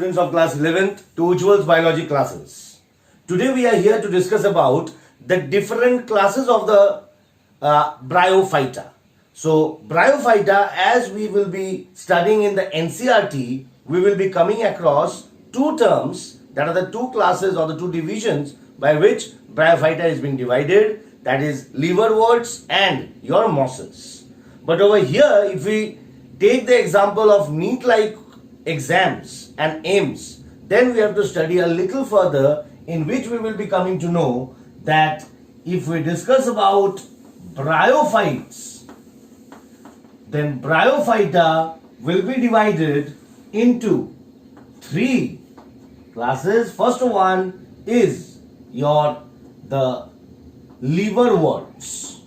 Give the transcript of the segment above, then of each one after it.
students of class 11th to Ujjwal's biology classes. Today we are here to discuss about the different classes of the Bryophyta. So Bryophyta, as we will be studying in the NCERT, we will be coming across two terms, that are the two classes or the two divisions by which Bryophyta is being divided, that is liverworts and your mosses. But over here, if we take the example of NEET-like exams and aims, then we have to study a little further, in which we will be coming to know that if we discuss about bryophytes, then Bryophyta will be divided into three classes. First one is the liverworts.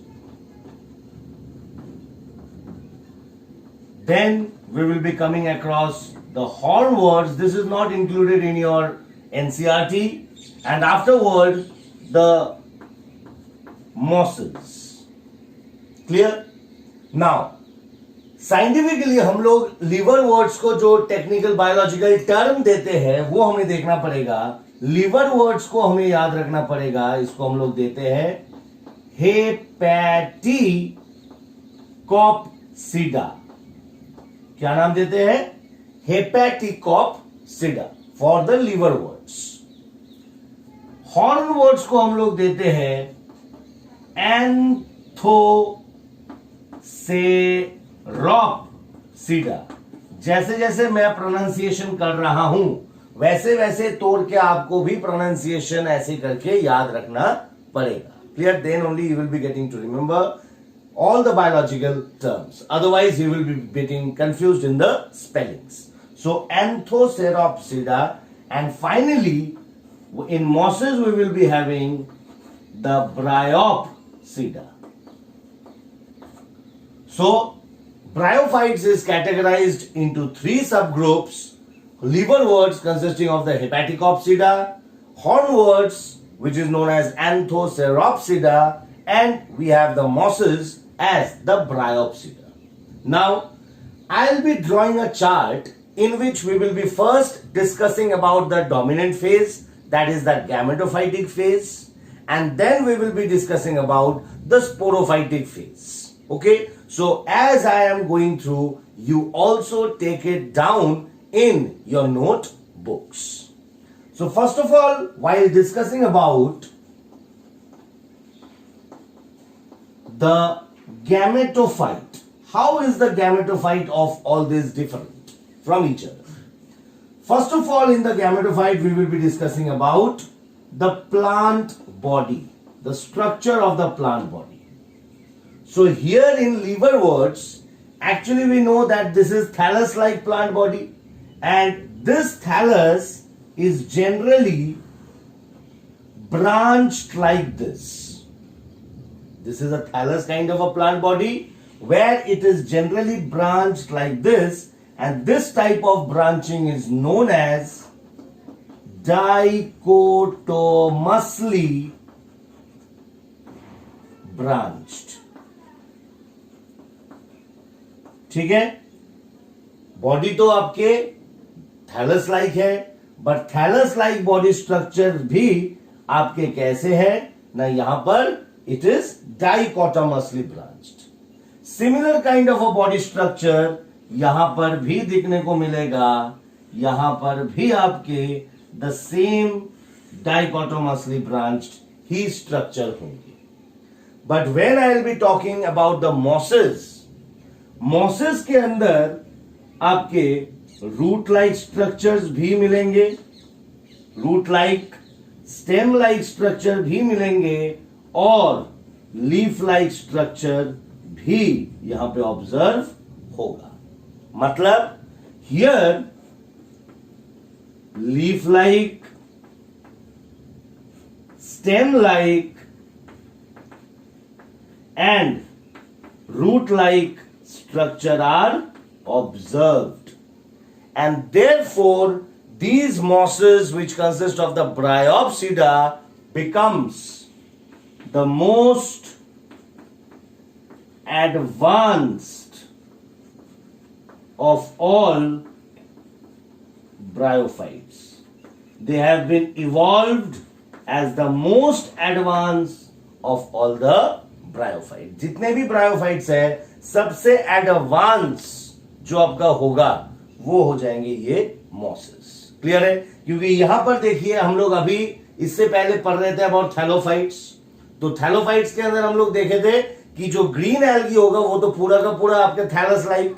Then we will be coming across the hornworts. This is not included in your NCERT. And afterward, the mosses. Clear? Now, scientifically हम लोग लिवरवर्ट्स को जो technical biological term देते हैं वो हमें देखना पड़ेगा. लिवरवर्ट्स को हमें याद रखना पड़ेगा. इसको हम लोग देते हैं हेपेटिकॉप्सिडा. क्या नाम देते हैं? हेपेटिकॉप्सिडा फॉर द लिवरवर्ट्स. हॉर्नवर्ट्स को हम लोग देते हैं एंथोसेरॉप्सिडा. जैसे जैसे मैं प्रोनाउंसिएशन कर रहा हूं वैसे वैसे तोड़ के आपको भी प्रोनाउंसिएशन ऐसे करके याद रखना पड़ेगा. Clear? Then only you will be getting to remember all the biological terms. Otherwise, you will be getting confused in the spellings. So, Anthoceropsida, and finally, in mosses, we will be having the Bryopsida. So, Bryophytes is categorized into three subgroups. Liverworts consisting of the Hepaticopsida, hornworts, which is known as Anthoceropsida, and we have the mosses as the Bryopsida. Now, I'll be drawing a chart in which we will be first discussing about the dominant phase, that is the gametophytic phase, and then we will be discussing about the sporophytic phase. Okay? So, as I am going through, you also take it down in your notebooks. So, first of all, while discussing about the gametophyte, how is the gametophyte of all these different from each other? First of all, in the gametophyte, we will be discussing about the plant body, the structure of the plant body. So here in liverworts, actually we know that this is thallus-like plant body, and this thallus is generally branched like this. This is a thallus kind of a plant body where it is generally branched like this, and this type of branching is known as dichotomously branched. ठीक है? Body तो आपके thallus like है, but thallus like body structure भी आपके कैसे है ना, यहां पर it is dichotomously branched. Similar kind of a body structure यहां पर भी दिखने को मिलेगा. यहां पर भी आपके the same dichotomously branched he structure होंगे. But when I will be talking about the mosses, mosses के अंदर आपके root like structures भी मिलेंगे, root like stem like structure भी मिलेंगे, और लीफ लाइक स्ट्रक्चर भी यहां पे ऑब्जर्व होगा. मतलब here leaf like, stem like and root like structure are observed, and therefore these mosses which consist of the Bryopsida becomes the most advanced of all bryophytes. They have been evolved as the most advanced of all the bryophytes. जितने भी bryophytes है सबसे advance जो आपका होगा वो हो जाएंगे ये mosses. क्लियर है? क्योंकि यहां पर देखिए हम लोग अभी इससे पहले पढ़ रहे थे अबाउट थैलोफाइट्स. तो थैलोफाइट्स के अंदर हम लोग देखे थे कि जो ग्रीन एल्गी होगा वो तो पूरा का पूरा आपके thallus like,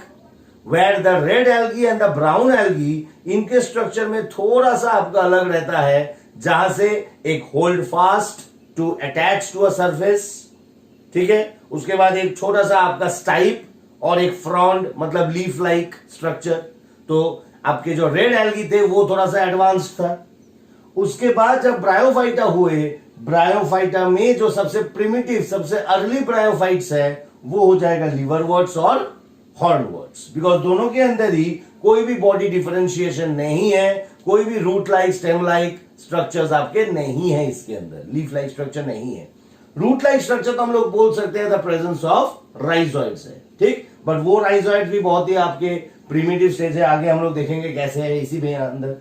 where the red algae and the brown algae इनके स्ट्रक्चर में थोड़ा सा आपका अलग रहता है, जहां से एक holdfast to attach to a surface. ठीक है, उसके बाद एक छोटा सा आपका स्टाइप और एक फ्रॉन्ड मतलब लीफ लाइक स्ट्रक्चर. तो आपके जो रेड एल्गी थे वो थोड़ा सा एडवांस था. उसके बाद जब ब्रायोफाइटा हुए, ब्रायोफाइटा में जो सबसे प्रिमिटिव सबसे अर्ली ब्रायोफाइट्स है वो हो जाएगा लिवरवर्ट्स और हॉर्नवर्ट्स. बिकॉज दोनों के अंदर ही कोई भी बॉडी डिफरेंशिएशन नहीं है, कोई भी root like stem like structures आपके नहीं है, इसके अंदर लीफ लाइक स्ट्रक्चर नहीं है. रूट लाइक स्ट्रक्चर तो हम लोग बोल सकते हैं द प्रेजेंस ऑफ राइजोइड्स है. ठीक, बट वो राइजोइड्स भी बहुत ही आपके प्रिमिटिव स्टेज है, आगे हम लोग देखेंगे कैसे है इसी में अंदर.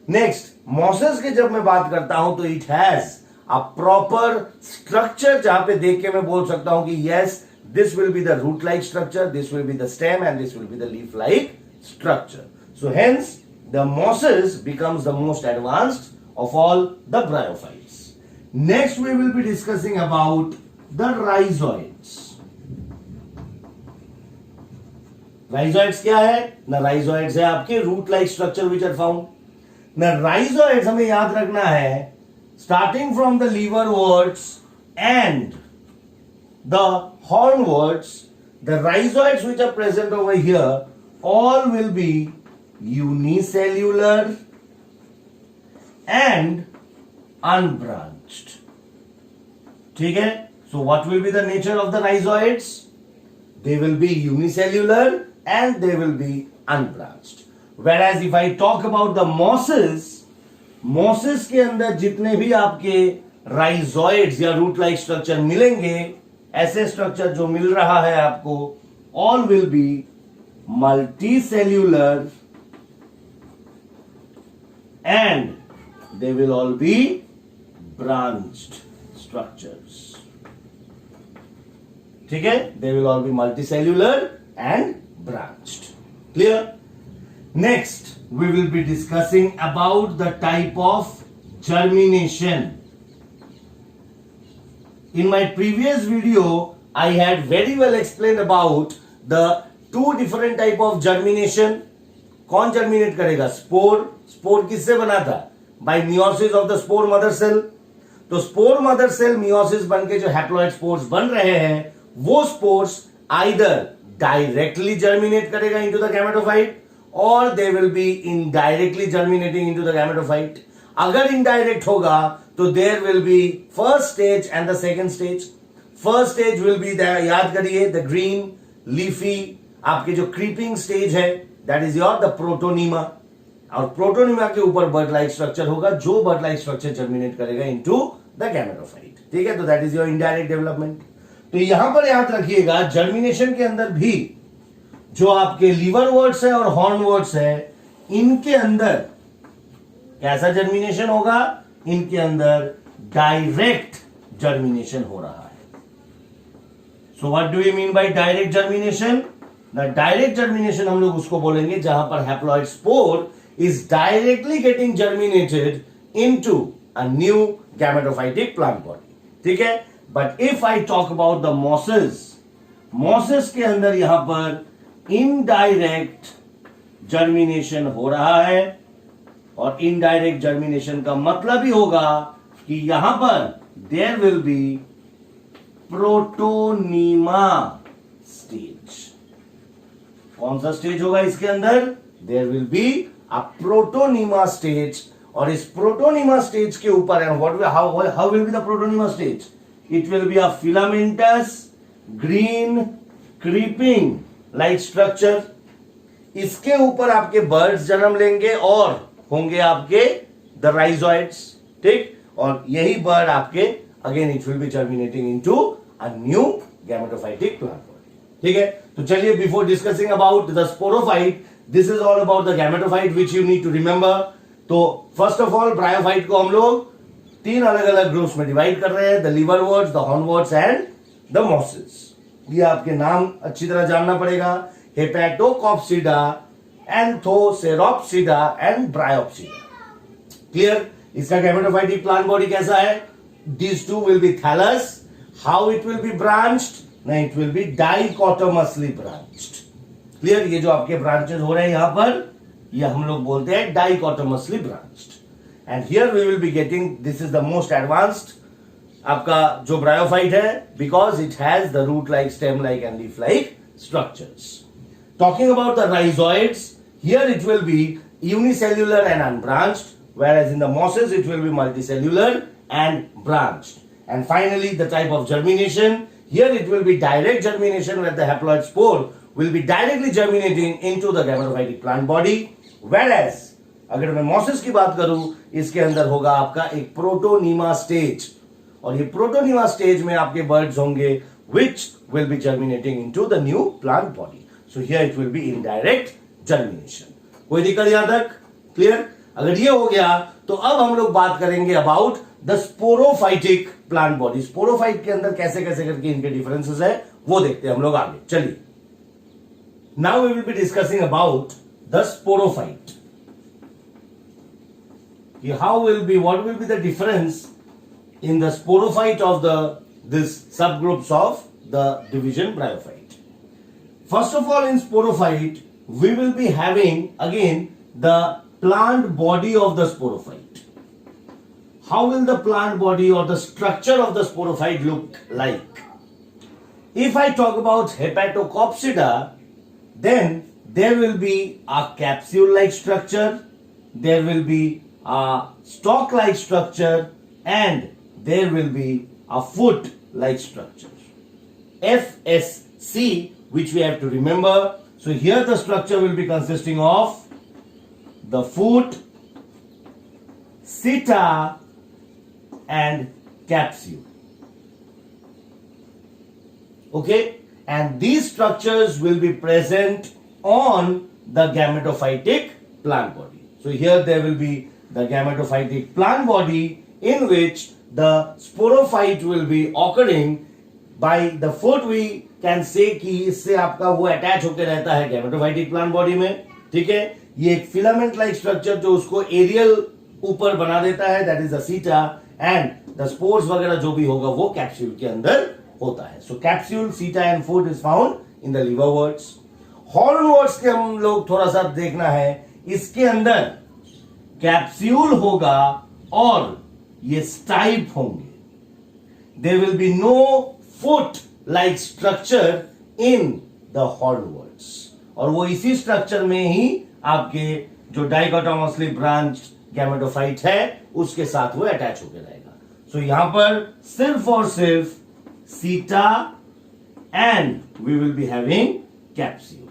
नेक्स्ट, मॉसेस के जब मैं बात करता हूं तो it has a proper structure, जहां पे देख के मैं बोल सकता हूं कि yes this will be the root like structure, this will be the stem and this will be the leaf like structure. So hence the mosses becomes the most advanced of all the bryophytes. Next we will be discussing about the rhizoids. Rhizoids क्या है ना? Rhizoids है आपके root like structure which are found ना. Rhizoids हमें याद रखना है starting from the liverworts and the hornworts, the rhizoids which are present over here all will be unicellular and unbranched. ठीक है, so what will be the nature of the rhizoids? They will be unicellular and they will be unbranched. Whereas if I talk about the mosses, mosses के अंदर जितने भी आपके rhizoids या root like structure मिलेंगे, ऐसे स्ट्रक्चर जो मिल रहा है आपको, all will be multicellular and they will all be branched structures. ठीक है, they will all be multicellular and branched. Clear? Next we will be discussing about the type of germination. In my previous video I had very well explained about the two different type of germination. कौन germinate करेगा? Spore. Spore किससे बना था? By meiosis of the spore mother cell. तो spore mother cell meiosis बनके जो haploid spores बन रहे हैं वो स्पोर्स आइदर डायरेक्टली जर्मिनेट करेगा इनटू द गैमेटोफाइट और they will be indirectly germinating into the gametophyte. अगर इनडायरेक्ट होगा तो there will be first stage and the second stage. First stage will be, याद करिए, द ग्रीन लीफी आपके जो creeping stage है, that is your the protonema. और protonema के ऊपर बर्ड लाइक स्ट्रक्चर होगा जो बर्ड लाइक स्ट्रक्चर जर्मिनेट करेगा इनटू द गैमेटोफाइट. ठीक है, तो that is your indirect development. तो यहां पर याद रखिएगा जर्मिनेशन के अंदर भी जो आपके लिवरवर्ट्स है और हॉर्नवर्ट्स है इनके अंदर कैसा जर्मिनेशन होगा? इनके अंदर डायरेक्ट जर्मिनेशन हो रहा है. So what do you mean by direct germination? The direct germination हम लोग उसको बोलेंगे जहां पर haploid spore is directly getting germinated into a new gametophytic plant body. ठीक है, but if I talk about the mosses, mosses के अंदर यहां पर इनडायरेक्ट जर्मिनेशन हो रहा है. और इनडायरेक्ट जर्मिनेशन का मतलब ही होगा कि यहां पर there will be protonema stage. कौन सा स्टेज होगा इसके अंदर? There will be a protonema stage. और इस प्रोटोनीमा स्टेज के ऊपर how will be the protonema stage? It will be a filamentous green creeping like structure. इसके ऊपर आपके बर्ड्स जन्म लेंगे और होंगे आपके द राइजोइड्स. ठीक, और यही बर्ड आपके again it will be germinating into a new gametophytic plant body. ठीक है, तो चलिए before discussing about the sporophyte this is all about the gametophyte which you need to remember. तो फर्स्ट ऑफ ऑल ब्रायोफाइट को हम लोग 3 अलग अलग ग्रुप्स में डिवाइड कर रहे हैं, the liverworts, the hornworts and the mosses. ये आपके नाम अच्छी तरह जानना पड़ेगा. Hepaticopsida, anthocerotopsida and bryopsida. Clear. इसका गैमेटोफाइटिक प्लांट बॉडी कैसा है? These two will be thallus. How it will be branched? नहीं, it will be dichotomously branched. Clear? ये जो आपके ब्रांचेस हो रहे हैं यहां पर, ये हम लोग बोलते हैं dichotomously branched. And here we will be getting, this is the most advanced आपका जो ब्रायोफाइट है, because it has the root-like, stem-like and leaf-like structures. Talking about the rhizoids, here it will be unicellular and unbranched, whereas in the mosses it will be multicellular and branched. And finally, the type of germination, here it will be direct germination where the haploid spore will be directly germinating into the gametophytic plant body, whereas अगर मैं mosses की बात करूं, इसके अंदर होगा आपका एक प्रोटोनीमा स्टेज, और ये प्रोटोनीमा स्टेज में आपके बर्ड्स होंगे which will be germinating into the new plant body. So here it will be indirect germination. कोई दिक्कत यहां तक? क्लियर. अगर ये हो गया तो अब हम लोग बात करेंगे about the sporophytic plant body. Sporophyte के अंदर कैसे कैसे करके इनके डिफरेंसेस है वो देखते हैं हम लोग आगे. चलिए, now we will be discussing about the sporophyte. How will be, what will be the difference in the sporophyte of the this sub groups of the division bryophyte. First of all, in sporophyte we will be having again the plant body of the sporophyte. How will the plant body or the structure of the sporophyte look like? If I talk about Hepatocopsida, then there will be a capsule-like structure, there will be a stalk-like structure, and there will be a foot-like structure. FSC, which we have to remember. So here the structure will be consisting of the foot, seta and capsule. Okay, and these structures will be present on the gametophytic plant body. So here there will be the gametophytic plant body in which the sporophyte will be occurring. By the foot we can say कि इससे आपका वो attach होकर रहता है gametophytic plant body में. ठीक है, ये एक फिलामेंट लाइक स्ट्रक्चर जो उसको एरियल ऊपर बना देता है, दैट इज द सीटा, एंड द स्पोर्स वगैरह जो भी होगा वो कैप्सूल के अंदर होता है. So capsule, seta and foot is found in the liverworts. Hornworts के हम लोग थोड़ा सा देखना है. इसके अंदर कैप्सूल होगा और ये स्टाइप होंगे. There will be no foot like structure in the hornworts, और वो इसी स्ट्रक्चर में ही आपके जो डाइकोटोमसली ब्रांच गैमेटोफाइट है उसके साथ वो अटैच होकर रहेगा. सो यहां पर सिर्फ और सिर्फ seta and we will be having capsule.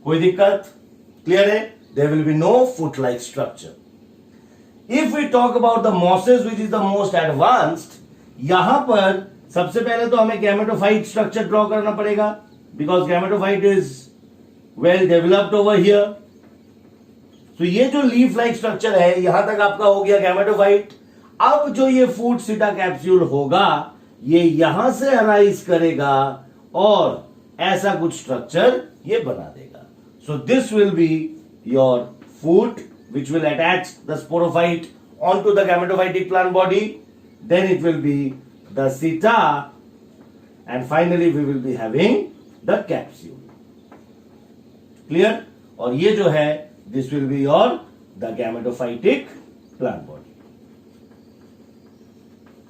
कोई दिक्कत? क्लियर है? There will be no foot like structure. If we talk about the mosses which is the most advanced, यहां पर सबसे पहले तो हमें गैमेटोफाइट स्ट्रक्चर ड्रॉ करना पड़ेगा, because gametophyte is well developed over here. तो ये जो लीफ लाइक स्ट्रक्चर है यहां तक आपका हो गया गैमेटोफाइट. अब जो ये फूड सीटा कैप्सूल होगा ये यहां से अराइज करेगा और ऐसा कुछ स्ट्रक्चर ये बना देगा. So this will be your food which will attach the sporophyte onto the gametophytic plant body. Then it will be the seta, and finally we will be having the capsule. Clear? और ये जो है this will be your the gametophytic plant body.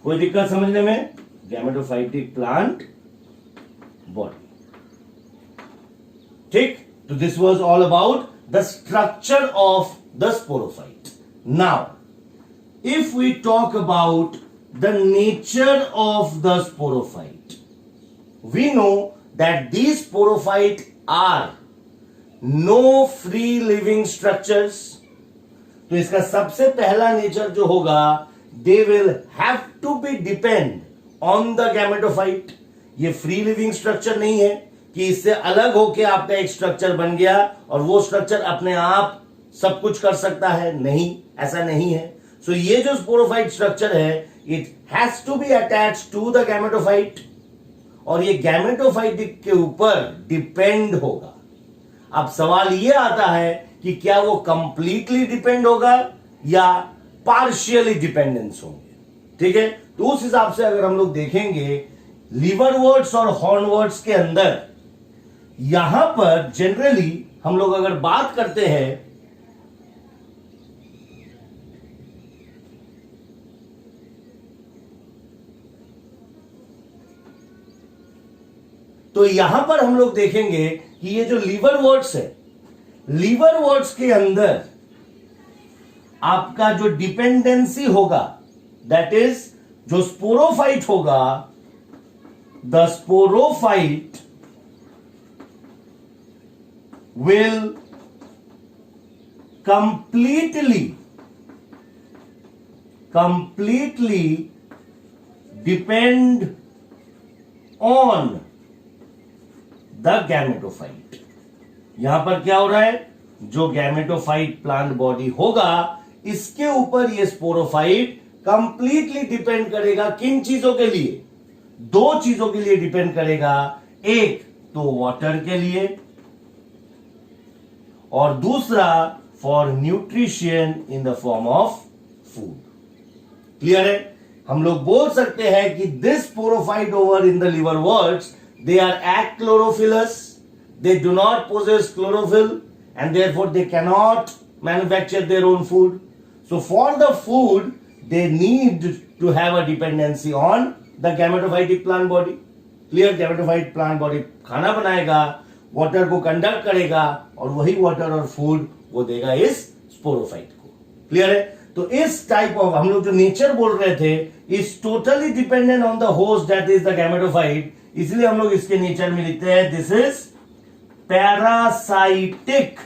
कोई दिक्कत समझने में? gametophytic plant body. ठीक? तो this was all about the structure of the sporophyte. Now, if we talk about the nature of the sporophyte, we know that these sporophyte are no free living structures. तो इसका सबसे पहला nature जो होगा, they will have to be depend on the gametophyte. ये free living structure नहीं है, कि इससे अलग होके आपका एक स्ट्रक्चर बन गया और वो स्ट्रक्चर अपने आप सब कुछ कर सकता है? नहीं, ऐसा नहीं है। सो ये जो स्पोरोफाइट स्ट्रक्चर है, it has to be attached to the gametophyte और ये गैमेटोफाइट के ऊपर डिपेंड होगा। अब सवाल ये आता है कि क्या वो कंप्लीटली डिपेंड होगा या पार्शियली डिपेंडेंस होंगे। ठीक है, तो उस हिसाब से अगर हम लोग देखेंगे लीवरवर्ट्स और हॉर्नवर्ट्स के अंदर, यहां पर जनरली हम लोग अगर बात करते हैं तो यहां पर हम लोग देखेंगे कि ये जो लीवरवर्ट्स है, लीवरवर्ट्स के अंदर आपका जो डिपेंडेंसी होगा, दैट इज जो स्पोरोफाइट होगा, the sporophyte will completely depend on the gametophyte। यहां पर क्या हो रहा है, जो गैमेटोफाइट प्लांट बॉडी होगा इसके ऊपर ये स्पोरोफाइट कंप्लीटली डिपेंड करेगा। किन चीजों के लिए? दो चीजों के लिए डिपेंड करेगा, एक तो वाटर के लिए और दूसरा for nutrition in the form of food. Clear है? हम लोग बोल सकते हैं कि this sporophyte over in the liverworts, they are achlorophyllous, they do not possess chlorophyll and therefore they cannot manufacture their own food. So for the food they need to have a dependency on the gametophytic plant body। Clear? gametophyte plant body खाना बनाएगा, water को conduct करेगा और वही water और food वो देगा इस स्पोरोफाइट को। क्लियर है? तो इस टाइप ऑफ हम लोग जो नेचर बोल रहे थे is totally dependent on the host, that is the gametophyte. इसलिए हम लोग इसके नेचर में लिखते हैं this is parasitic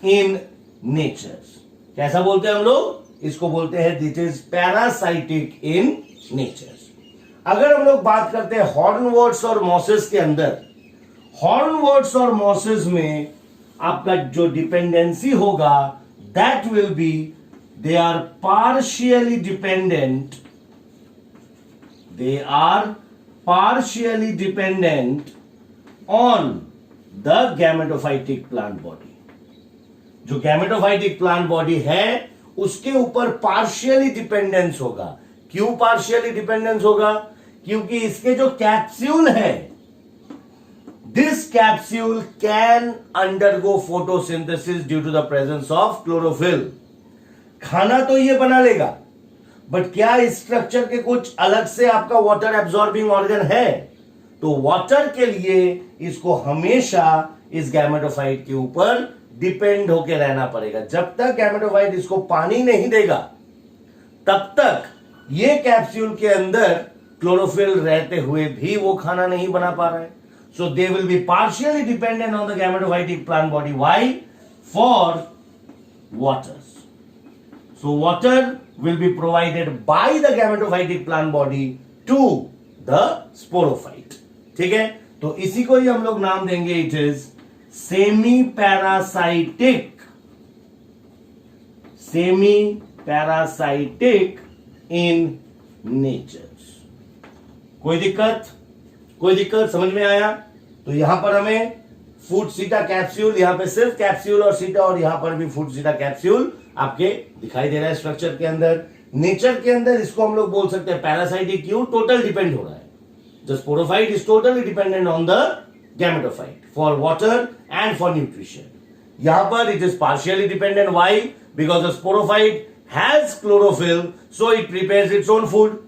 in nature. कैसा बोलते हैं हम लोग? इसको बोलते हैं this is parasitic in nature. अगर हम लोग बात करते हैं हॉर्नवर्ट्स और मॉसेस के अंदर, हॉर्नवर्ट्स और मॉसेस में आपका जो डिपेंडेंसी होगा that will be they are partially dependent on the gametophytic plant body। जो gametophytic plant body है उसके ऊपर partially dependence होगा। क्यों partially dependence होगा? क्योंकि इसके जो कैप्सूल है, this capsule can undergo photosynthesis due to the presence of chlorophyll। खाना तो ये बना लेगा, बट क्या इस स्ट्रक्चर के कुछ अलग से आपका वाटर एब्सॉर्बिंग ऑर्गन है? तो वाटर के लिए इसको हमेशा इस गैमेटोफाइट के ऊपर डिपेंड होकर रहना पड़ेगा। जब तक गैमेटोफाइट इसको पानी नहीं देगा तब तक ये कैप्सूल के अंदर क्लोरोफिल रहते हुए भी वो खाना नहीं बना पा रहा है। So they will be partially dependent on the gametophytic plant body. Why? For water. So water will be provided by the gametophytic plant body to the sporophyte। ठीक है, तो इसी को ही हम लोग नाम देंगे, it is semi parasitic in nature. कोई दिक्कत समझ में आया? तो यहां पर हमें फूड सीटा कैप्सूल, यहां पे सिर्फ कैप्सूल और सीटा, और यहां पर भी फूड सीटा कैप्सूल आपके दिखाई दे रहा है स्ट्रक्चर के अंदर। नेचर के अंदर इसको हम लोग बोल सकते हैं पैरासाइटिक। क्यों? टोटल डिपेंड हो रहा है। The sporophyte is totally dependent on the gametophyte for water and for nutrition. यहां पर it is partially dependent. Why? Because the sporophyte has chlorophyll, so it prepares its own food,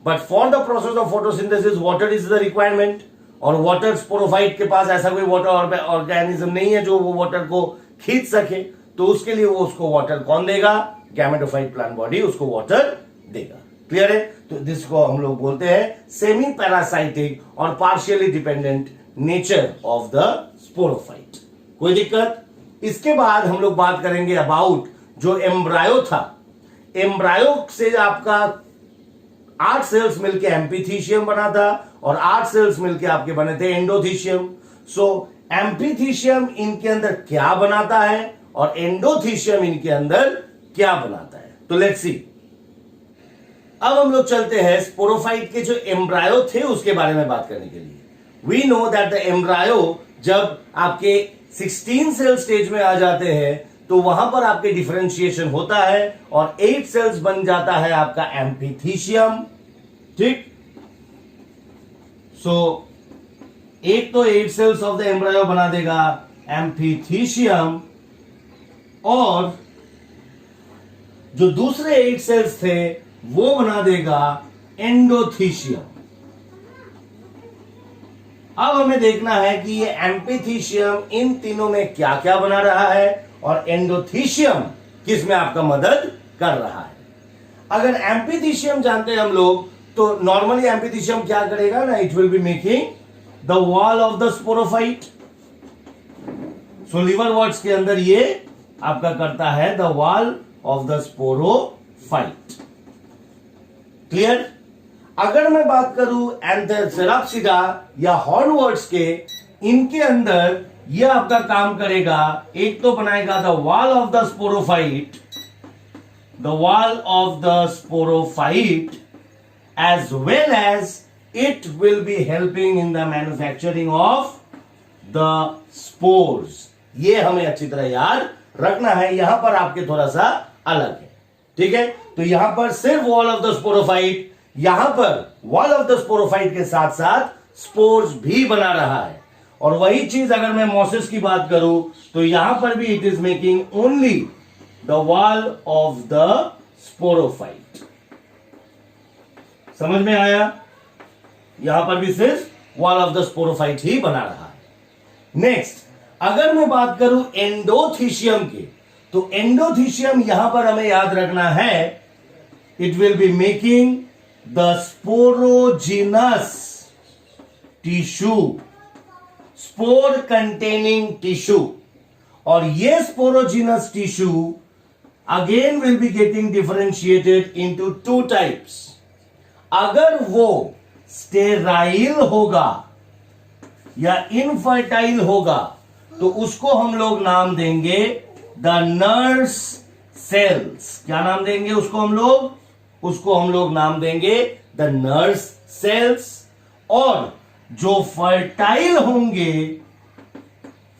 but for the process of photosynthesis water is the requirement. और water sporophyte के पास ऐसा कोई water organism नहीं है जो वो वाटर को खींच सके, तो उसके लिए वो उसको वाटर कौन देगा? गैमेटोफाइट प्लांट बॉडी उसको वाटर देगा। क्लियर है? तो जिसको हम लोग बोलते हैं सेमी पैरासाइटिक और partially dependent nature of the sporophyte. कोई दिक्कत? इसके बाद हम लोग बात करेंगे अबाउट जो एम्ब्रायो था। एम्ब्रायो से आपका 8 सेल्स मिलके एम्पीथीशियम बना था और 8 सेल्स मिलके आपके बने थे एंडोथीशियम। सो एम्फीथीशियम इनके अंदर क्या बनाता है और एंडोथीशियम इनके अंदर क्या बनाता है, तो लेट्स सी। अब हम लोग चलते हैं स्पोरोफाइट के जो एम्ब्रायो थे उसके बारे में बात करने के लिए। We know that the embryo जब आपके 16 सेल स्टेज में आ जाते हैं तो वहां पर आपके डिफरेंशिएशन होता है और 8 सेल्स बन जाता है आपका एम्फीथीशियम। ठीक, सो एक तो 8 सेल्स ऑफ द एम्ब्रायो बना देगा एम्फीथीशियम, और जो दूसरे 8 सेल्स थे वो बना देगा एंडोथीशियम। अब हमें देखना है कि ये एम्फीथीशियम इन तीनों में क्या क्या बना रहा है और एंडोथीशियम किस में आपका मदद कर रहा है। अगर एम्फीथीशियम जानते हैं हम लोग तो नॉर्मली एम्फीथीशियम क्या करेगा ना, it will be making the wall of the sporophyte. So liverworts के अंदर ये आपका करता है the wall of the sporophyte. Clear. अगर मैं बात करूं एंथेरेप्सिडा या हॉर्नवर्ट्स के, इनके अंदर यह आपका काम करेगा, एक तो बनाएगा the wall of the sporophyte, the wall of the sporophyte, as well as it will be helping in the manufacturing of the spores। ये हमें अच्छी तरह याद रखना है, यहां पर आपके थोड़ा सा अलग है। ठीक है, तो यहां पर सिर्फ वॉल ऑफ द स्पोरोफाइट, यहां पर वॉल ऑफ द स्पोरोफाइट के साथ साथ स्पोर्स भी बना रहा है। और वही चीज अगर मैं मोसिस की बात करूं तो यहां पर भी it is making only the wall of the sporophyte. समझ में आया? यहां पर भी सिर्फ वॉल ऑफ द स्पोरोफाइट ही बना रहा है। नेक्स्ट, अगर मैं बात करूं एंडोथीशियम की, तो एंडोथीशियम यहां पर हमें याद रखना है, it will be making the sporogenous tissue, spore containing tissue. और ये sporogenous tissue again will be getting differentiated into 2 types. अगर वो स्टेराइल होगा या इनफर्टाइल होगा तो उसको हम लोग नाम देंगे द नर्स सेल्स। क्या नाम देंगे उसको हम लोग? उसको हम लोग नाम देंगे द नर्स सेल्स। और जो फर्टाइल होंगे,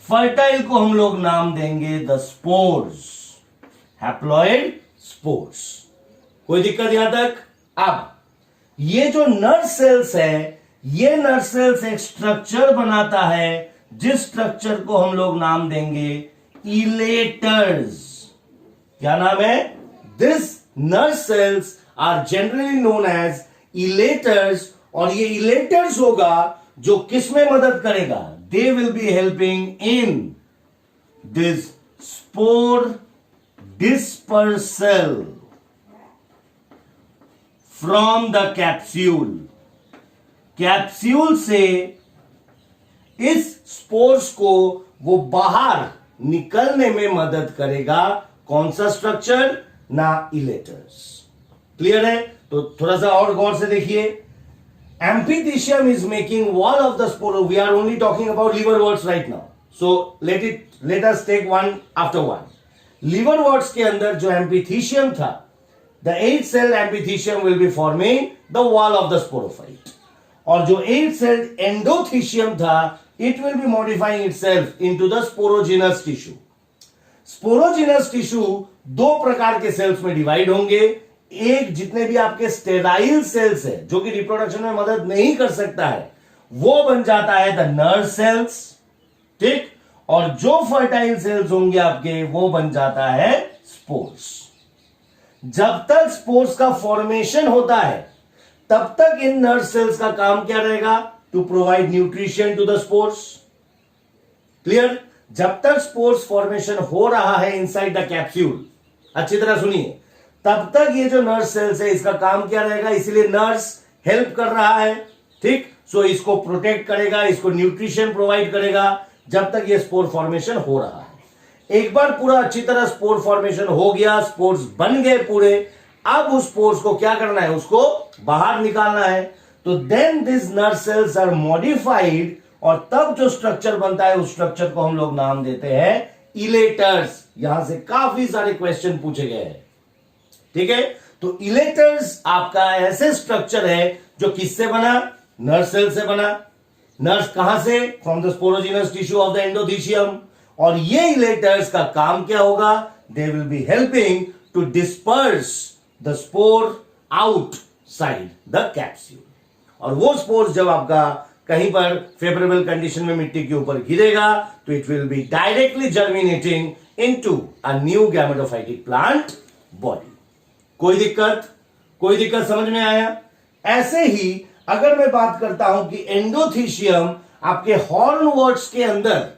फर्टाइल को हम लोग नाम देंगे द स्पोर्स, हैप्लॉइड स्पोर्स। कोई दिक्कत यहां तक? अब ये जो नर्व सेल्स है, ये नर्व सेल्स एक स्ट्रक्चर बनाता है जिस स्ट्रक्चर को हम लोग नाम देंगे इलेटर्स। क्या नाम है? This nerve cells are generally known as elaters. और ये इलेटर्स होगा जो किस में मदद करेगा? They will be helping in this spore dispersal from the capsule. Capsule से इस स्पोर्स को वो बाहर निकलने में मदद करेगा। कौन सा स्ट्रक्चर? ना, इलेटर्स। क्लियर है? तो थोड़ा सा और गौर से देखिए। Amphithecium is making wall of the sporo. We are only talking about liverworts right now, so let us take one after one. Liverworts के अंदर जो एम्फीथीशियम था, the 8 cell epithelium will be forming the wall of the sporophyte, और जो 8 cell endothelium था, it will be modifying itself into the sporogenous tissue। Sporogenous tissue 2 प्रकार के sales में डिवाइड होंगे। एक, जितने भी आपके स्टेराइल सेल्स है जो कि रिप्रोडक्शन में मदद नहीं कर सकता है, वो बन जाता है द नर्व सेल्स। ठीक, और जो फर्टाइल सेल्स होंगे आपके, वो बन जाता है स्पोर्स। जब तक स्पोर्स का फॉर्मेशन होता है तब तक इन नर्व सेल्स का काम क्या रहेगा? To provide nutrition to the spores. Clear? जब तक स्पोर्स फॉर्मेशन हो रहा है इनसाइड द कैप्सूल, अच्छी तरह सुनिए, तब तक ये जो नर्व सेल्स है इसका काम क्या रहेगा? इसीलिए नर्स हेल्प कर रहा है। ठीक, सो इसको प्रोटेक्ट करेगा, इसको न्यूट्रिशन प्रोवाइड करेगा जब तक ये स्पोर फॉर्मेशन हो रहा है। एक बार पूरा अच्छी तरह स्पोर फॉर्मेशन हो गया, स्पोर्स बन गए पूरे, अब उस स्पोर्स को क्या करना है? उसको बाहर निकालना है। तो then this nerve cells are modified और तब जो स्ट्रक्चर बनता है उस स्ट्रक्चर को हम लोग नाम देते हैं इलेटर्स। यहां से काफी सारे क्वेश्चन पूछे गए हैं, ठीक है। तो इलेटर्स आपका ऐसे स्ट्रक्चर है जो किससे बना, नर्व सेल से बना। नर्व कहां से, from the sporogenous tissue of the endothecium. और ये इलेटर्स का काम क्या होगा, they will be helping to disperse the spore outside the capsule. और वो स्पोर्स जब आपका कहीं पर फेवरेबल कंडीशन में मिट्टी के ऊपर गिरेगा तो it will be directly germinating into a new gametophytic plant body. कोई दिक्कत समझ में आया। ऐसे ही अगर मैं बात करता हूं कि एंडोथीशियम आपके हॉर्नवर्ड्स के अंदर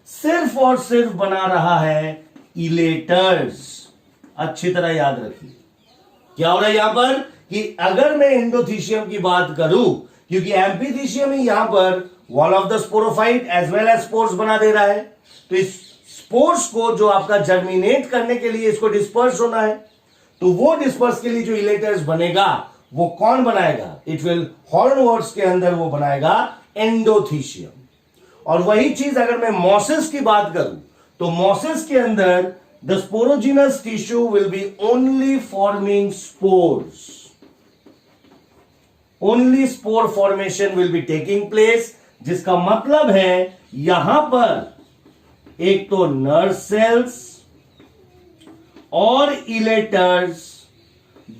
सिर्फ और सिर्फ बना रहा है इलेटर्स। अच्छी तरह याद रखिए क्या हो रहा है यहां पर कि अगर मैं एंडोथीशियम की बात करूं, क्योंकि एम्फीथीशियम ही यहां पर wall of the sporophyte as well as spores बना दे रहा है, तो इस स्पोर्स को जो आपका जर्मिनेट करने के लिए इसको डिस्पर्स होना है, तो वो डिस्पर्स के लिए जो इलेटर्स बनेगा वो कौन बनाएगा, इट विल हॉर्नवर्ड्स के अंदर वो बनाएगा एंडोथीशियम। और वही चीज अगर मैं मॉसिस की बात करूं तो मॉसिस के अंदर the sporogenous tissue will be only forming spores, only spore formation will be taking place, जिसका मतलब है यहां पर एक तो नर्व सेल्स और इलेटर्स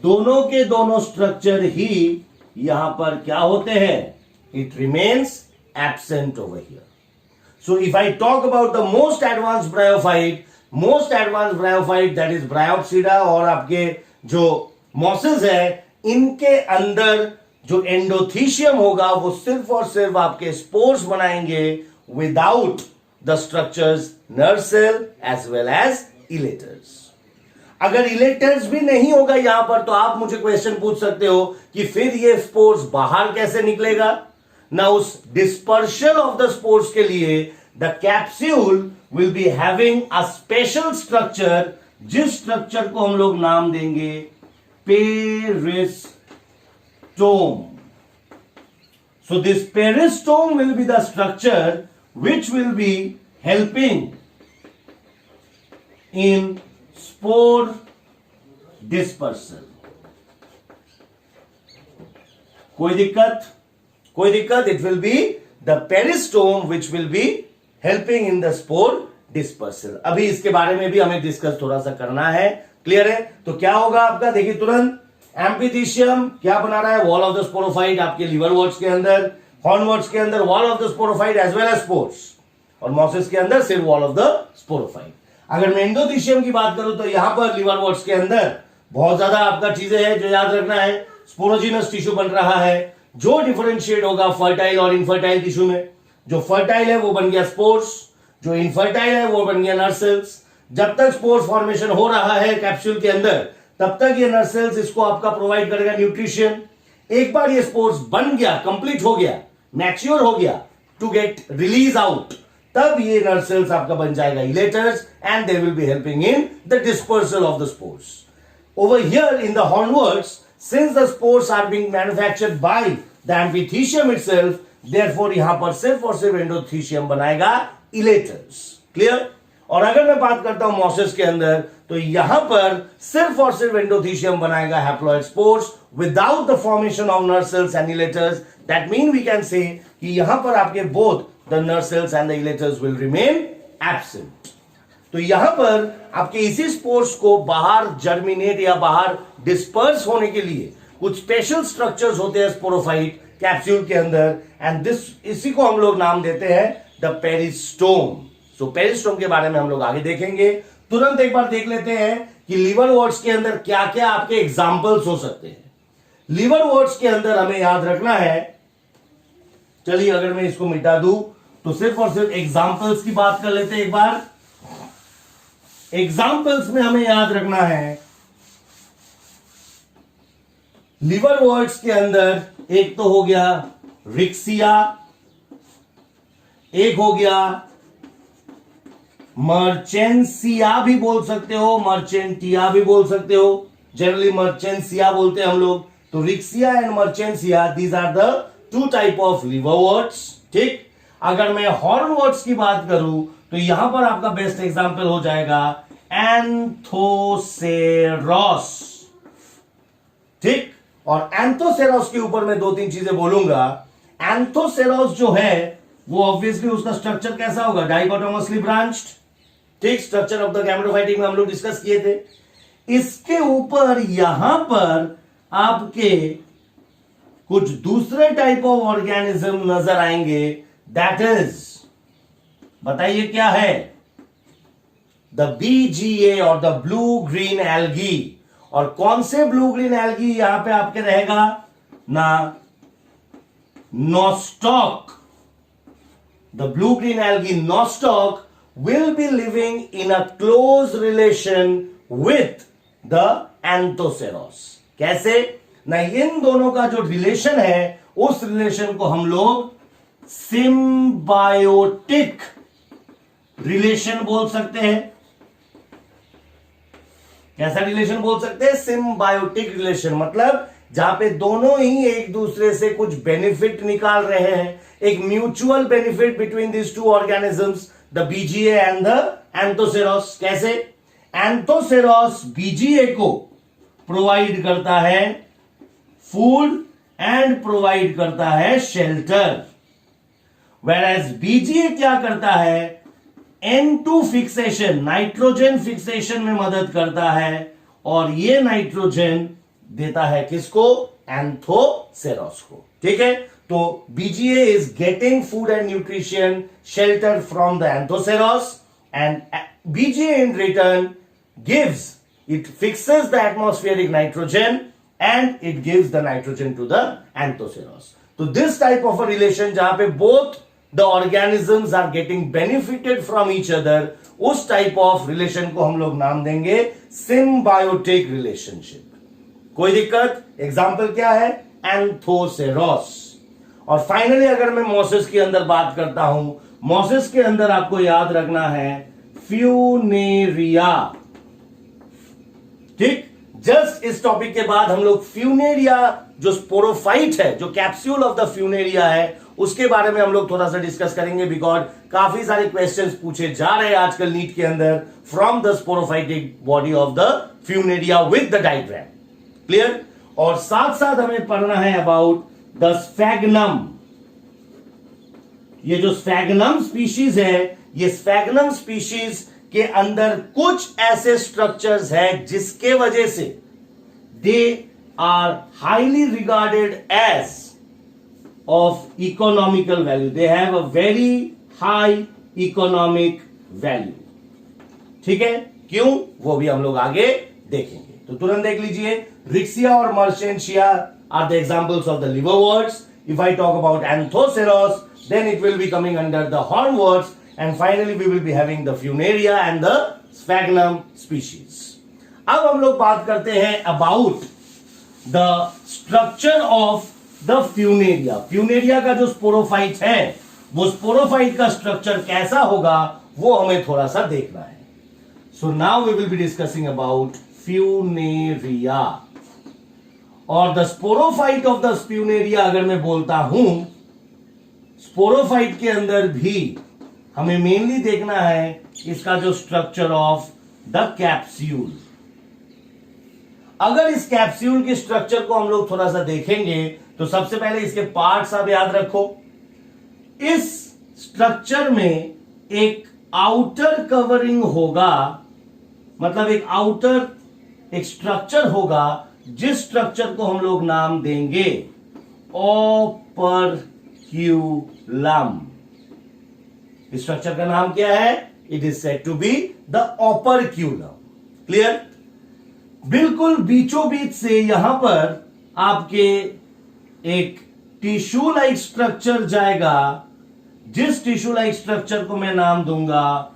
दोनों के दोनों स्ट्रक्चर ही यहां पर क्या होते हैं, it remains absent over here. So if I talk about the most advance bryophyte that is Bryopsida और आपके जो मॉसिस है, इनके अंदर जो एंडोथीशियम होगा वो सिर्फ और सिर्फ आपके स्पोर्स बनाएंगे without the structures nerve cell as well as elaters. अगर इलेटर्स भी नहीं होगा यहां पर तो आप मुझे क्वेश्चन पूछ सकते हो कि फिर ये स्पोर्स बाहर कैसे निकलेगा ना। उस डिस्पर्शन ऑफ द स्पोर्स के लिए the capsule will be having a special structure, जिस स्ट्रक्चर को हम लोग नाम देंगे peristome. So this peristome will be the structure which will be helping in spore dispersal. कोई दिक्कत? It will be the peristome which will be helping in the spore dispersal. अभी इसके बारे में भी हमें डिस्कस थोड़ा सा करना है, क्लियर है। तो क्या होगा आपका, देखिए तुरंत एम्फीथीशियम क्या बना रहा है, वॉल ऑफ द स्पोरोफाइट आपके लीवर वर्ड्स के अंदर, हॉर्नवर्ड्स के अंदर wall of the sporophyte as well as spores, और मॉसिस के अंदर सिर्फ वॉल ऑफ द स्पोरोफाइट। अगर मैं एंडोथीशियम की बात करूं तो यहां पर लीवर वर्ड्स के अंदर बहुत ज्यादा आपका चीजें हैं जो याद रखना है। स्पोरोजिनस टिश्यू बन रहा है जो डिफरेंशिएट होगा फर्टाइल और इनफर्टाइल टिश्यू में। जो फर्टाइल है वो बन गया स्पोर्स, जो इनफर्टाइल है वो बन गया नर्व सेल्स। जब तक स्पोर्स फॉर्मेशन हो रहा है कैप्सूल के अंदर तब तक ये नर्व सेल्स इसको आपका प्रोवाइड करेगा न्यूट्रिशन। एक बार ये स्पोर्स बन गया, कंप्लीट हो गया, मैच्योर हो गया टू गेट रिलीज आउट, तब ये नर्व सेल्स आपका बन जाएगा elaters and they will be helping in the dispersal of the spores. Over here in the hornworts, since the spores are being manufactured by the amphithecium itself, therefore यहां पर सिर्फ और सिर्फ एंडोथीशियम बनाएगा इलेटर्स, clear. और अगर मैं बात करता हूं मॉसिस के अंदर तो यहां पर सिर्फ और सिर्फ एंडोथीशियम बनाएगा haploid spores without the formation of nerve cells and elaters. That mean we can say कि यहां पर आपके both the nerve cells and the elaters will remain absent. तो यहां पर आपके इसी स्पोर्स को बाहर जर्मिनेट या बाहर डिस्पर्स होने के लिए कुछ स्पेशल स्ट्रक्चर्स होते हैं स्पोरोफाइट कैप्सूल के अंदर, एंड इसी को हम लोग नाम देते हैं द पेरिस्टोम। सो पेरिस्टोम के बारे में हम लोग आगे देखेंगे। तुरंत एक बार देख लेते हैं कि लीवर वर्ड्स के अंदर क्या क्या आपके एग्जाम्पल्स हो सकते हैं। लीवर वर्ड्स के अंदर हमें याद रखना है, चलिए अगर मैं इसको मिटा दूं तो सिर्फ और सिर्फ एग्जाम्पल्स की बात कर लेते हैं एक बार। एग्जाम्पल्स में हमें याद रखना है लीवर वर्ड्स के अंदर एक तो हो गया रिक्सिया, एक हो गया मर्चेंसिया भी बोल सकते हो, मर्चेंटिया भी बोल सकते हो, जनरली मर्चेंसिया बोलते हैं हम लोग। तो Riccia and Marchantia, these are the two type of liverworts, ठीक। अगर मैं हॉर्न वर्ड्स की बात करूं तो यहां पर आपका बेस्ट एग्जांपल हो जाएगा एंथोसेरोस। ठीक, और एंथोसेरोस के ऊपर मैं 2-3 चीजें बोलूंगा। एंथोसेरोस जो है वो ऑब्वियसली उसका स्ट्रक्चर कैसा होगा, डाइकोटोमसली ब्रांच्ड। ठीक, स्ट्रक्चर ऑफ द गैमेटोफाइटिक में हम लोग डिस्कस किए थे। इसके ऊपर यहां पर आपके कुछ दूसरे टाइप ऑफ ऑर्गेनिज्म नजर आएंगे, दैट इज, बताइए क्या है, द बीजीए और द ब्लू ग्रीन एल्गी। और कौन से ब्लू ग्रीन एल्गी यहां पे आपके रहेगा ना, Nostoc. The blue green algae Nostoc will be living in a close relation with the Anthoceros. कैसे ना, इन दोनों का जो रिलेशन है उस रिलेशन को हम लोग सिम्बायोटिक रिलेशन बोल सकते हैं। कैसा रिलेशन बोल सकते हैं, सिम्बायोटिक रिलेशन। मतलब जहां पे दोनों ही एक दूसरे से कुछ बेनिफिट निकाल रहे हैं, एक mutual benefit between this two organisms, the BGA and the Anthoceros. कैसे, एंथोसेरोस बीजीए को प्रोवाइड करता है फूड एंड प्रोवाइड करता है शेल्टर, वेराज बीजीए क्या करता है, N2 फिक्सेशन, नाइट्रोजन फिक्सेशन में मदद करता है, और ये नाइट्रोजन देता है किसको, एंथोसेरोस को। ठीक है, तो BGA is getting food and nutrition, shelter from the Anthoceros, and BGA in return gives, it fixes the atmospheric nitrogen and it gives the nitrogen to the anthoceros. So this type of a relation जहां पे both the organisms are getting benefited from each other, उस type of relation को हम लोग नाम देंगे symbiotic relationship. कोई दिक्कत, एग्जाम्पल क्या है, एंथोसेरोस। और फाइनली अगर मैं मोसेस के अंदर बात करता हूं, मोसेस के अंदर आपको याद रखना है फ्यूनेरिया। ठीक, जस्ट इस टॉपिक के बाद हम लोग फ्यूनेरिया जो स्पोरोफाइट है, जो कैप्सूल ऑफ द फ्यूनेरिया है, उसके बारे में हम लोग थोड़ा सा डिस्कस करेंगे, बिकॉज काफी सारे क्वेश्चंस पूछे जा रहे हैं आजकल नीट के अंदर from the sporophytic body of the Funaria with the diagram. Clear, और साथ साथ हमें पढ़ना है अबाउट द स्फैग्नम। ये जो स्फैग्नम स्पीशीज है, ये स्फैग्नम स्पीशीज के अंदर कुछ ऐसे स्ट्रक्चर्स हैं जिसके वजह से they are highly regarded as of economical value, they have a very high economic value. ठीक है, क्यों, वो भी हम लोग आगे देखेंगे। तो तुरंत देख लीजिए, रिक्सिया और Marchantia are the examples of the liverworts. If I talk about Anthoceros, then it will be coming under the hornworts, and finally we will be having the Funaria and the Sphagnum species. अब हम लोग बात करते हैं about the structure of the Funaria. Funaria का जो sporophyte है, वो स्पोरोफाइट का स्ट्रक्चर कैसा होगा वो हमें थोड़ा सा देखना है। So now we will be discussing about Funaria. और द स्पोरोफाइट ऑफ द स्प्यूनेरिया अगर मैं बोलता हूं, स्पोरोफाइट के अंदर भी हमें मेनली देखना है इसका जो स्ट्रक्चर ऑफ द कैप्सूल। अगर इस कैप्सूल के स्ट्रक्चर को हम लोग थोड़ा सा देखेंगे तो सबसे पहले इसके पार्ट्स आप याद रखो। इस स्ट्रक्चर में एक आउटर कवरिंग होगा, मतलब एक आउटर एक स्ट्रक्चर होगा जिस स्ट्रक्चर को हम लोग नाम देंगे ओपरक्यूलम। इस स्ट्रक्चर का नाम क्या है, it is said to be the operculum. Clear, बिल्कुल बीचों बीच से यहां पर आपके एक टिश्यू लाइक स्ट्रक्चर जाएगा, जिस टिश्यू लाइक स्ट्रक्चर को मैं नाम दूंगा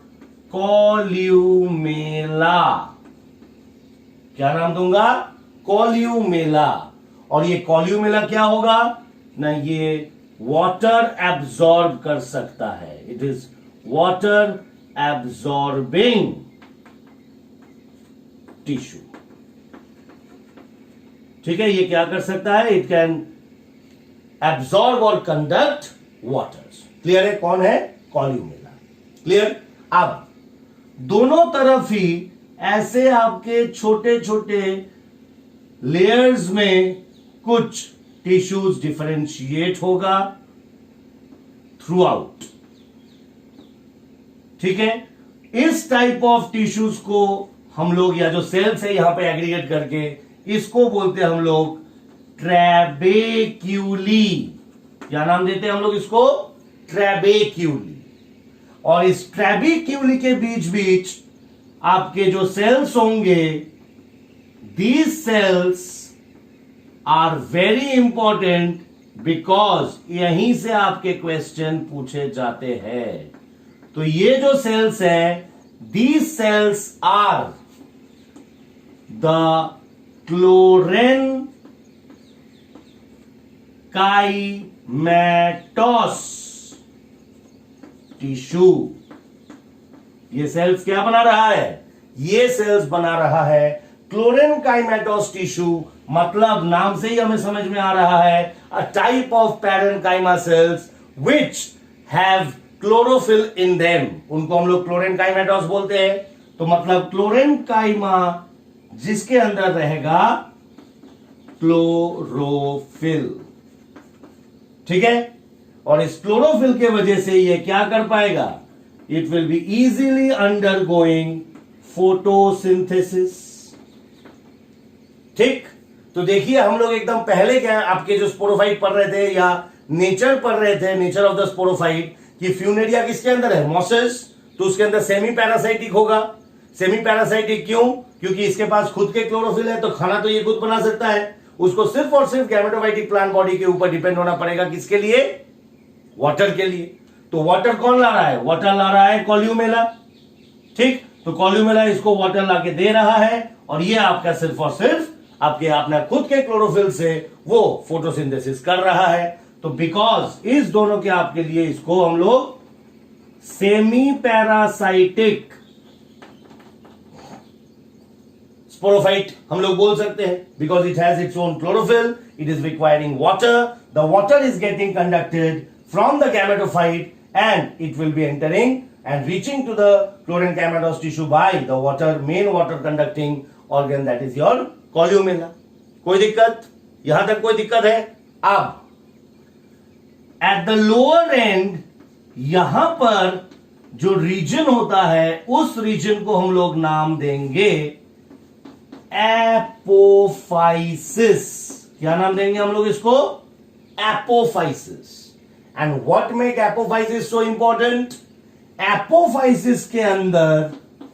कॉल्यूमेला। क्या नाम दूंगा, कॉल्यूमेला। और ये कॉल्यूमेला क्या होगा ना, ये वाटर एब्जॉर्ब कर सकता है, it is water absorbing tissue. ठीक है, ये क्या कर सकता है, इट कैन एब्जॉर्ब और कंडक्ट वाटर। क्लियर है? कौन है? कॉल्यूमेला। क्लियर? अब दोनों तरफ ही ऐसे आपके छोटे छोटे लेयर्स में कुछ टिश्यूज डिफरेंशिएट होगा थ्रू आउट। ठीक है? इस टाइप ऑफ टिश्यूज को हम लोग, या जो सेल्स है यहां पे एग्रीगेट करके, इसको बोलते हैं हम लोग ट्रैबेक्यूली। क्या नाम देते हैं हम लोग इसको? ट्रैबेक्यूली। और इस ट्रैबेक्यूली के बीच बीच आपके जो सेल्स होंगे, these cells are very important because यहीं से आपके क्वेश्चन पूछे जाते हैं। तो ये जो सेल्स है, these cells are the chlorenchymatous tissue. ये सेल्स क्या बना रहा है? ये सेल्स बना रहा है क्लोरेन काइमेटोस टिश्यू। मतलब नाम से ही हमें समझ में आ रहा है, a type of parenchyma cells which have chlorophyll in them. उनको हम लोग क्लोरेन काइमेटोस बोलते हैं। तो मतलब क्लोरेन काइमा जिसके अंदर रहेगा क्लोरोफिल। ठीक है? और इस क्लोरोफिल के वजह से ये क्या कर पाएगा? It will be easily undergoing photosynthesis. ठीक? तो देखिए, हम लोग एकदम पहले क्या आपके जो स्पोरोफाइट पढ़ रहे थे या नेचर पढ़ रहे थे, नेचर ऑफ द स्पोरोफाइट, कि फ्यूनेरिया किसके अंदर है? मॉसेस। तो उसके अंदर सेमी पैरासाइटिक होगा। सेमी पैरासाइटिक क्यों? क्योंकि इसके पास खुद के क्लोरोफिल है, तो खाना तो ये खुद बना सकता है। उसको सिर्फ और सिर्फ गैमेटोफाइटिक प्लांट बॉडी के ऊपर डिपेंड होना पड़ेगा। किसके लिए? वाटर के लिए। तो वाटर कौन ला रहा है? वाटर ला रहा है कॉल्यूमेला। ठीक? तो कॉल्यूमेला इसको वाटर लाके दे रहा है, और ये आपका सिर्फ और सिर्फ आपके अपना खुद के क्लोरोफिल से वो फोटोसिंथेसिस कर रहा है। तो बिकॉज इस दोनों के आपके लिए इसको हम लोग सेमी पैरासाइटिक स्पोरोफाइट हम लोग बोल सकते हैं, because it has its own chlorophyll, it is requiring water, the water is getting conducted from the gametophyte and it will B entering and reaching to the chlorine cametos tissue by the main water conducting organ, that is your columella. कोई दिक्कत? यहां तक कोई दिक्कत है? अब at the lower end यहां पर जो रीजन होता है, उस रीजन को हम लोग नाम देंगे एपोफाइसिस। क्या नाम देंगे हम लोग इसको? Apophysis. And what make apophysis so important? Apophysis के अंदर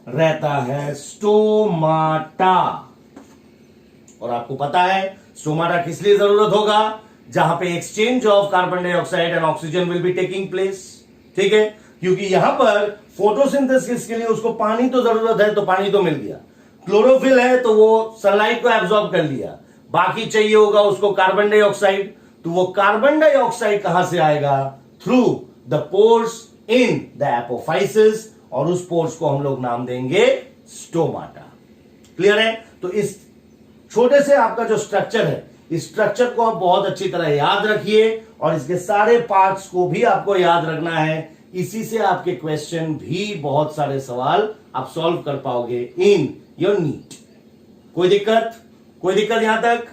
रहता है स्टोमाटा। और आपको पता है स्टोमाटा किस लिए जरूरत होगा? जहां पे exchange of carbon dioxide and oxygen will be taking place. ठीक है? क्योंकि यहां पर फोटोसिंथेसिस के लिए उसको पानी तो जरूरत है, तो पानी तो मिल गया। क्लोरोफिल है तो वो सनलाइट को एब्जॉर्ब कर लिया। बाकी चाहिए होगा उसको कार्बन डाइऑक्साइड। तो वो कार्बन डाइऑक्साइड कहां से आएगा? Through the pores in the apophysis, और उस पोर्स को हम लोग नाम देंगे स्टोमाटा। क्लियर है? तो इस छोटे से आपका जो स्ट्रक्चर है, इस स्ट्रक्चर को आप बहुत अच्छी तरह याद रखिए, और इसके सारे पार्ट्स को भी आपको याद रखना है। इसी से आपके क्वेश्चन भी बहुत सारे सवाल आप सॉल्व कर पाओगे इन योर नीट। कोई दिक्कत? कोई दिक्कत यहां तक?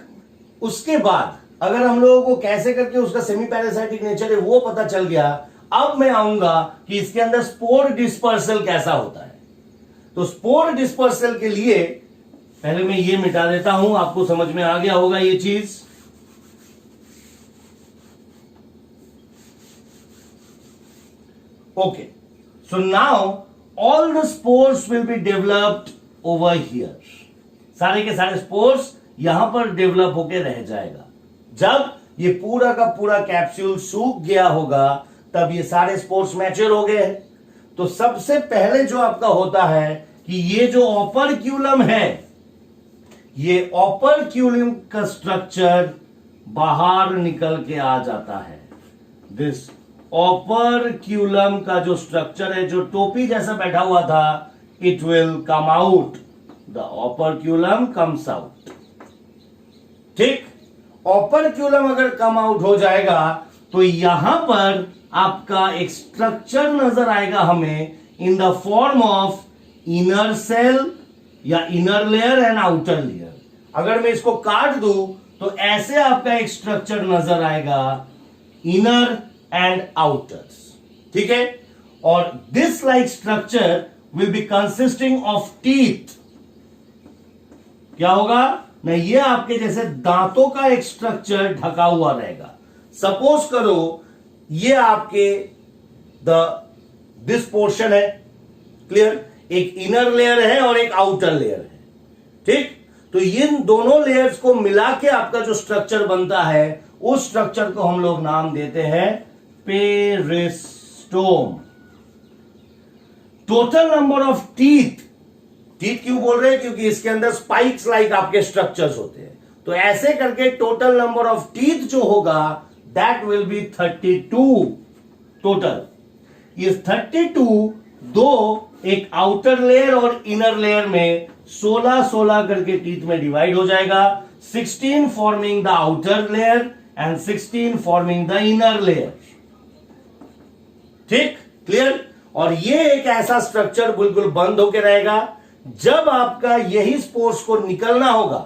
उसके बाद अगर हम लोगों को कैसे करके उसका सेमी पैरासाइटिक नेचर है वो पता चल गया, अब मैं आऊंगा कि इसके अंदर स्पोर डिस्पर्सल कैसा होता है। तो स्पोर डिस्पर्सल के लिए पहले मैं ये मिटा देता हूं, आपको समझ में आ गया होगा ये चीज। Okay, so now all the spores will be developed over here. सारे के सारे स्पोर्स यहां पर डेवलप होकर रह जाएगा। जब ये पूरा का पूरा कैप्सूल सूख गया होगा, तब ये सारे स्पोर्स मैच्योर हो गए हैं। तो सबसे पहले जो आपका होता है कि ये जो ओपर्क्यूलम है, ये ओपर्क्यूलम का स्ट्रक्चर बाहर निकल के आ जाता है। दिस ओपर्क्यूलम का जो स्ट्रक्चर है, जो टोपी जैसा बैठा हुआ था, it will come out. The operculum comes out. ठीक? ओपर्क्यूलम अगर कम आउट हो जाएगा तो यहां पर आपका एक स्ट्रक्चर नजर आएगा हमें in the form of inner cell या inner layer and outer layer. अगर मैं इसको काट दूं तो ऐसे आपका एक स्ट्रक्चर नजर आएगा, इनर एंड आउटर्स, ठीक है। और this like structure will be consisting of teeth. क्या होगा ना, ये आपके जैसे दांतों का एक स्ट्रक्चर ढका हुआ रहेगा। सपोज करो ये आपके दिस पोर्शन है, क्लियर, एक इनर लेयर है और एक आउटर लेयर है, ठीक। तो इन दोनों लेयर्स को मिला के आपका जो स्ट्रक्चर बनता है, उस स्ट्रक्चर को हम लोग नाम देते हैं peristome. Total number of teeth, teeth क्यों बोल रहे हैं, क्योंकि इसके अंदर स्पाइक्स लाइक आपके स्ट्रक्चर्स होते हैं। तो ऐसे करके टोटल नंबर ऑफ टीथ जो होगा दैट विल बी 32 टोटल। ये 32 दो एक आउटर लेयर और इनर लेयर में 16 करके टीथ में डिवाइड हो जाएगा, 16 forming the outer layer and 16 forming the inner layer, ठीक, क्लियर। और ये एक ऐसा स्ट्रक्चर बिल्कुल बंद होकर रहेगा। जब आपका यही स्पोर्स को निकलना होगा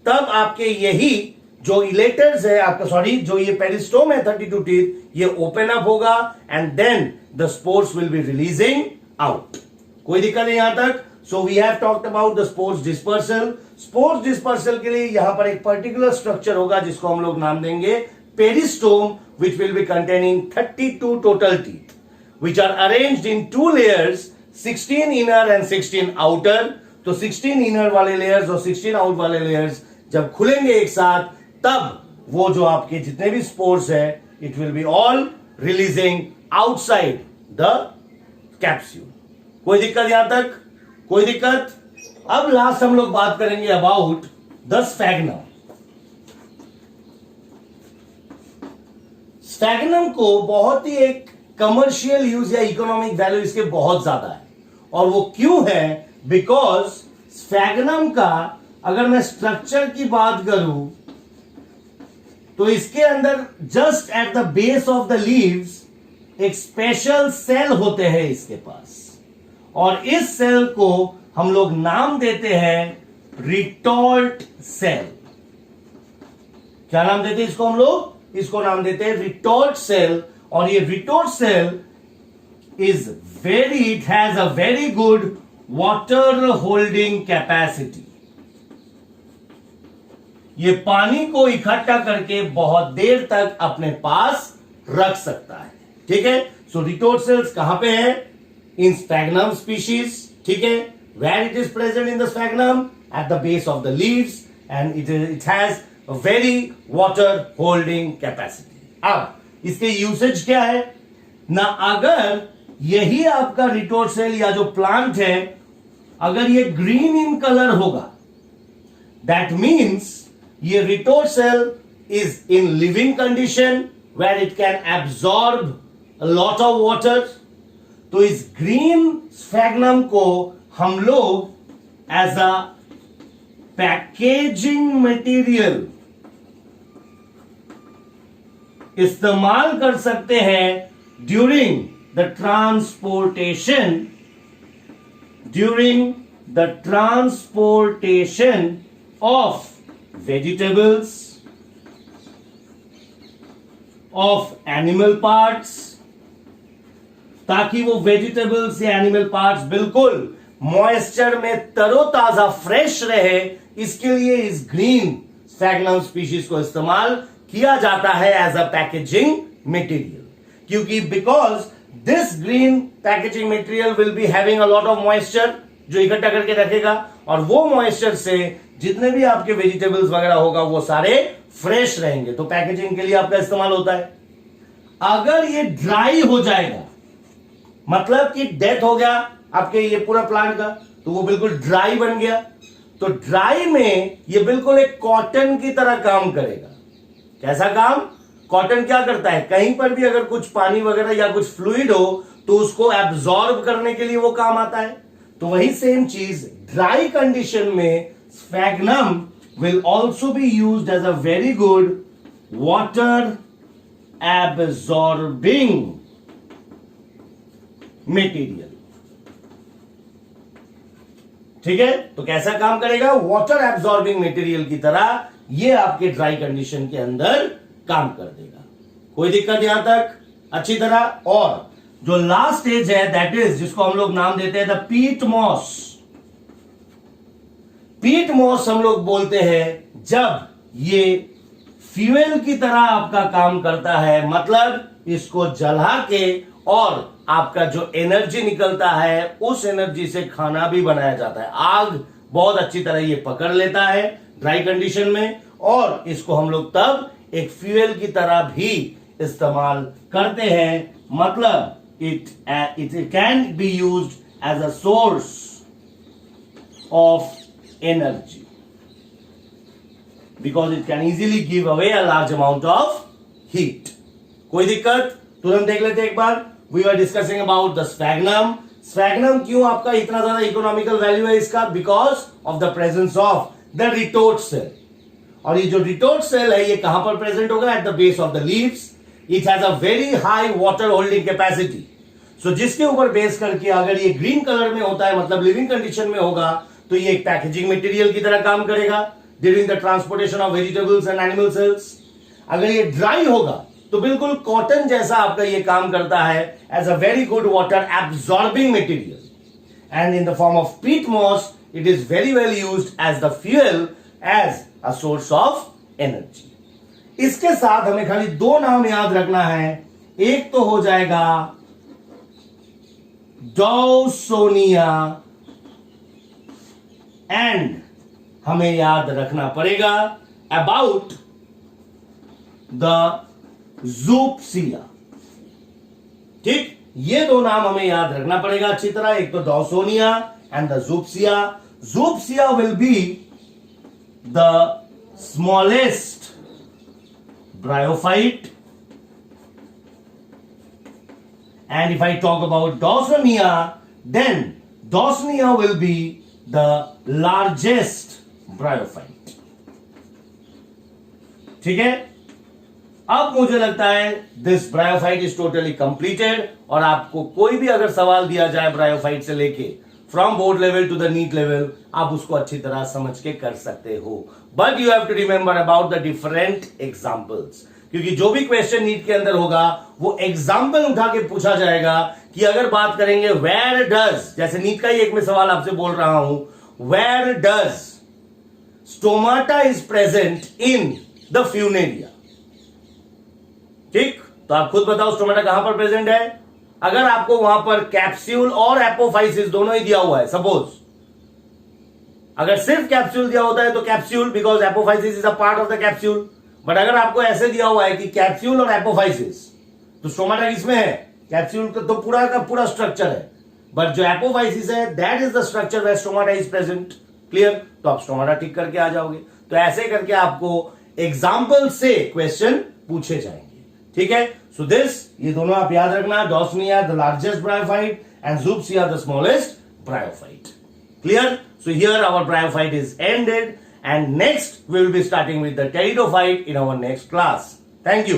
तब आपके यही जो इलेटर्स है आपका, सॉरी, जो ये पेरिस्टोम है 32 टीथ, ये ओपन अप होगा and then the spores will be releasing out. कोई दिक्कत नहीं यहां तक। So we have talked about the spores dispersal. Spores dispersal के लिए यहां पर एक पर्टिकुलर स्ट्रक्चर होगा जिसको हम लोग नाम देंगे peristome, which will be containing 32 total teeth which are arranged in 2 layers, 16 inner and 16 outer। तो 16 inner वाले layers और 16 out वाले layers जब खुलेंगे एक साथ, तब वो जो आपके जितने भी spores है, it will be all releasing outside the capsule। कोई दिक्कत यहां तक, कोई दिक्कत। अब लास्ट हम लोग बात करेंगे अबाउट द स्फैग्नम। स्फैग्नम को बहुत ही एक कमर्शियल यूज या इकोनॉमिक वैल्यू इसके बहुत ज्यादा है। और वो क्यों है, बिकॉज स्फैग्नम का अगर मैं स्ट्रक्चर की बात करूं तो इसके अंदर just eight the base of the leaves एक स्पेशल सेल होते हैं इसके पास, और इस सेल को हम लोग नाम देते हैं रिटॉर्ट सेल। क्या नाम देते हैं इसको हम लोग, इसको नाम देते हैं रिटॉर्ट सेल। और ये retort cell it has a very good water holding capacity. ये पानी को इकट्ठा करके बहुत देर तक अपने पास रख सकता है, ठीक है। सो रिटॉर्ट सेल्स कहां पे है, इन स्फैग्नम स्पीशीज, ठीक है। Where it is present in the sphagnum, at the base of the leaves, and it has a very water holding capacity. अब इसके यूसेज क्या है ना, अगर यही आपका रिटॉर्ट सेल या जो प्लांट है अगर ये ग्रीन इन कलर होगा, दैट मीन्स ये retort cell is in living condition where it can absorb a lot of water. तो इस ग्रीन स्फैग्नम को हम लोग एज अ पैकेजिंग मटेरियल इस्तेमाल कर सकते हैं during the transportation of vegetables, of animal parts, ताकि वो वेजिटेबल्स या एनिमल पार्ट्स बिल्कुल मॉइस्चर में तरोताजा फ्रेश रहे। इसके लिए इस ग्रीन स्फैग्नम स्पीशीज को इस्तेमाल किया जाता है एज अ पैकेजिंग मटेरियल, क्योंकि because this green packaging material will be having a lot of moisture जो इकट्ठा करके रखेगा, और वो मॉइस्चर से जितने भी आपके वेजिटेबल्स वगैरह होगा वो सारे फ्रेश रहेंगे। तो पैकेजिंग के लिए आपका इस्तेमाल होता है। अगर ये ड्राई हो जाएगा, मतलब कि डेथ हो गया आपके ये पूरा प्लांट का, तो वो बिल्कुल ड्राई बन गया, तो ड्राई में ये बिल्कुल एक कॉटन की तरह काम करेगा। कैसा काम, कॉटन क्या करता है, कहीं पर भी अगर कुछ पानी वगैरह या कुछ फ्लूइड हो तो उसको एब्जॉर्ब करने के लिए वो काम आता है। तो वही सेम चीज ड्राई कंडीशन में sphagnum will also be used as a very good water absorbing material. ठीक है, तो कैसा काम करेगा? वाटर एब्सॉर्बिंग मटेरियल की तरह ये आपके ड्राई कंडीशन के अंदर काम कर देगा। कोई दिक्कत यहां तक? अच्छी तरह। और जो लास्ट स्टेज है दैट इज, जिसको हम लोग नाम देते हैं द पीट मॉस। पीट मॉस हम लोग बोलते हैं जब ये फ्यूएल की तरह आपका काम करता है, मतलब इसको जला के और आपका जो एनर्जी निकलता है उस एनर्जी से खाना भी बनाया जाता है। आग बहुत अच्छी तरह ये पकड़ लेता है ड्राई कंडीशन में, और इसको हम लोग तब एक फ्यूएल की तरह भी इस्तेमाल करते हैं। मतलब it can be used as a source of energy because it can easily give away a large amount of heat. कोई दिक्कत? तुरंत देख लेते एक बार। We were discussing about the sphagnum. Sphagnum क्यों आपका इतना ज्यादा इकोनॉमिकल वैल्यू है इसका? Because of the presence of the retort cell. और ये जो retort cell है ये कहां पर प्रेजेंट होगा? At the base of the leaves. It has a very high water holding capacity. So जिसके ऊपर बेस करके अगर ये ग्रीन कलर में होता है, मतलब लिविंग कंडीशन में होगा, तो ये एक पैकेजिंग मटेरियल की तरह काम करेगा during the transportation of vegetables and animal cells. अगर ये ड्राई होगा तो बिल्कुल कॉटन जैसा आपका ये काम करता है as a very good water absorbing material. And in the form of peat moss it is very well used as the fuel, as a source of energy. इसके साथ हमें खाली दो नाम याद रखना है। एक तो हो जाएगा डॉसोनिया, एंड हमें याद रखना पड़ेगा अबाउट द ज़ूपसिया। ठीक, ये दो नाम हमें याद रखना पड़ेगा अच्छी तरह। एक तो Dawsonia and the Zoopsis. Zoopsis will be the smallest bryophyte, and if I talk about Dawsonia, then Dawsonia will be the largest bryophyte. ठीक है, अब मुझे लगता है this bryophyte is totally completed, और आपको कोई भी अगर सवाल दिया जाए ब्रायोफाइट से लेके from board level to the NEET level, आप उसको अच्छी तरह समझ के कर सकते हो। But you have to remember about the different examples, क्योंकि जो भी क्वेश्चन नीट के अंदर होगा वो एग्जाम्पल उठा के पूछा जाएगा। कि अगर बात करेंगे वेयर डज, जैसे नीट का ही एक मैं सवाल आपसे बोल रहा हूं, where does stomata is present in the Funaria. ठीक, तो आप खुद बताओ स्टोमाटा कहां पर प्रेजेंट है? अगर आपको वहां पर कैप्सूल और एपोफाइसिस दोनों ही दिया हुआ है, सपोज अगर सिर्फ कैप्सूल दिया होता है तो capsule, because apophysis is a part of the capsule. But अगर आपको ऐसे दिया हुआ है कि कैप्सूल और एपोफाइसिस, तो स्टोमाटा किसमें है? कैप्सूल तो पूरा का पूरा स्ट्रक्चर है, बट जो एपोफाइसिस है that is the structure where stomata is present. Clear? तो आप स्टोमाटा ठीक करके आ जाओगे। तो ऐसे करके आपको एग्जाम्पल से क्वेश्चन पूछे जाएंगे। ठीक है, सो दिस, ये दोनों आप याद रखना, Dawsonia the largest bryophyte and Zoopsis the smallest bryophyte. Clear? So here our bryophyte is ended, and next we will be starting with the pteridophyte in our next class. Thank you.